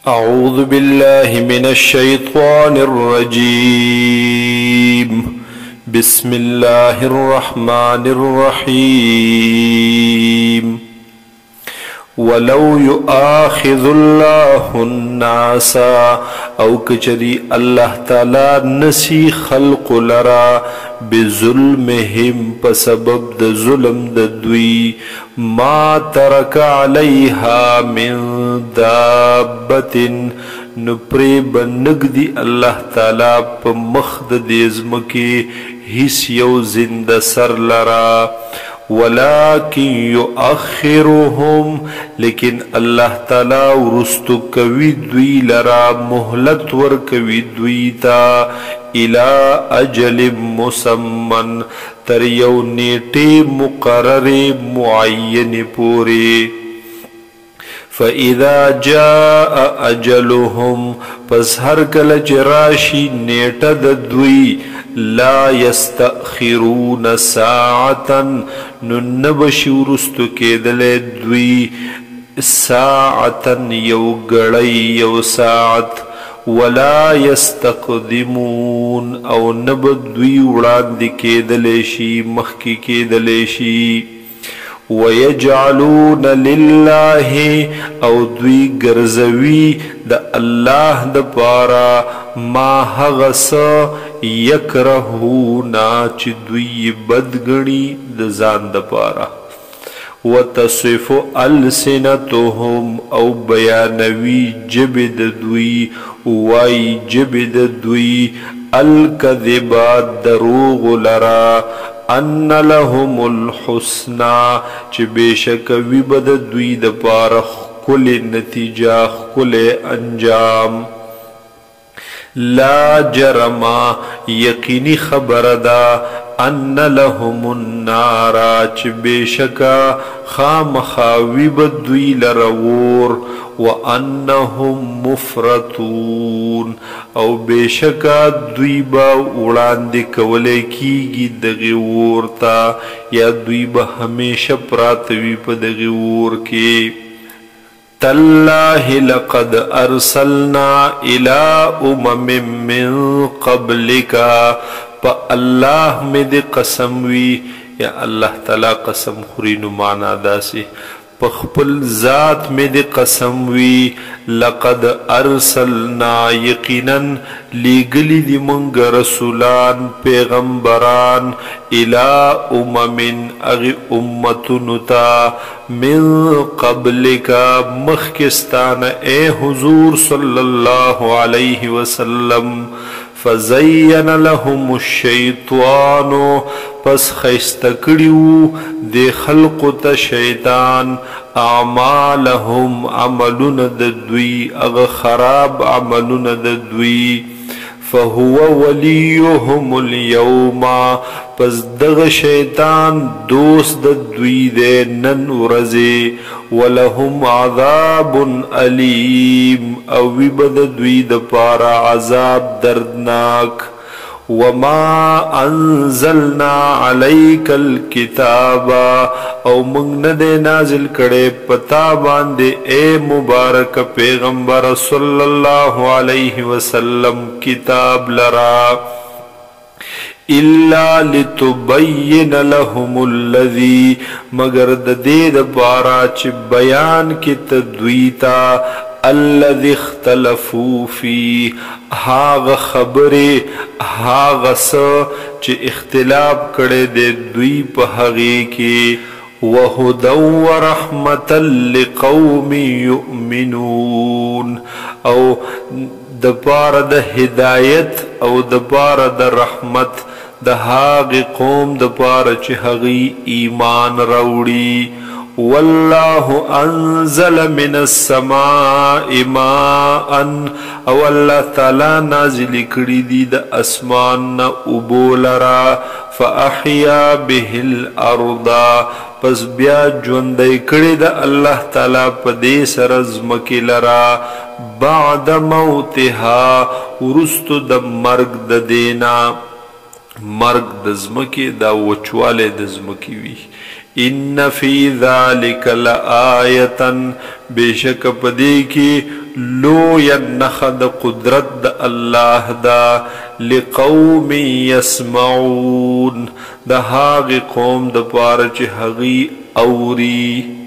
أعوذ بالله من الشيطان الرجيم. بسم الله الرحمن الرحيم. ولو يؤاخذ الله الناس او کچری الله تعالی نسی خلق لرا بظلمهم بسبب د ظلم د دوی ما ترک علیها من دابت نپری بنگدی الله تعالی په مخ د دې ځمکې هیڅ یو زنده سر لرا ولكن يؤخرهم لیکن الله تعالی ورستو کوي دوی لرا مهلت ور کوي دوی تا الى اجل مسمن تر یو نیټه مقرره معین پوری فاذا جاء اجلهم پس هر کله چراشی نیټه د دوی لا يستأخرون ساعتا ننبشی ورستو کېدل دوی ساعتا یو غړی یو ساعت ولا يستقدمون او نب دوی وړاندې کېدل شي مخکې کېدل شي ويجعلون لله او دوی ګرځوي د الله د پاره ما هغس یکرهونا چې دوی بدګنی د ځان د پاره وتصف السنتهم او بیانوي جبد دوی وای جبد دوی الکذبات دروغ لرا ان لهم الحسنى چې بشک وی بد دوی د پاره کل نتیجه کل انجام لا جرم یقینی خبر دا ان لهم النار چې بشکا خامخاوی بدوی لرور وانهم مفرطون او بشکا دوی با وړاندې کولې کیږي دغه ورتا یا دوی به همیشه پراتوي په دغه ور کې تالله لقد ارسلنا الى من قبلك فالله مد قسم وی یا الله تعالی قسم خوري نو معنا داسي پخپل ذات مد قسم وی لقد ارسلنا یقینا لګلی دی مونږ رسولان پیغمبران الى اغي امتنتا من قبلك مخکستان اے حضور صلی اللہ علیہ وسلم فزین لهم الشیطان پس خیستکڑیو دی خلق تا شیطان اعمالهم عملون ددوی اغ خراب عملون ددوی فهو وليهم اليوم پس دغ شیطان دوست ددوی دے نن ورزی ولهم عذاب علیم او وبد دوی د پارا عذاب دردناک وما انزلنا عليك الكتاب او موږ نه دې نازل کړي پتا باندې اے مبارک پیغمبر صلی الله علیه وسلم کتاب لرا الا لتبين لهم الذي مگر د دې د پارا چې بیان کې تدویتا الذي اختلفوا فيه هاغ خبره هاغ چې اختلاف کړي د دوی په هغه کې وهدى ورحمة لقوم يؤمنون او د پاره د هدایت او د پاره د رحمت د هاغ قوم د پاره چې هغه ایمان راوړي والله انزل من السماء ماء او الله تعالی نازل کړي دي د اسمان نه اوبولرا فاحيا به الارض پس بیا ژوندۍ کړي د الله تعالی په دې سره ځمکې لرا بعد موتها ورستو د مرګ د دینا مرګ د ځمکې دا وچواله د ځمکې وی ان فی ذالک لآیتا بیشک پدی کی لو ینخد قدرت دا اللہ دا لقوم یسمعون دا هاغ قوم دا پارچ حغی اوری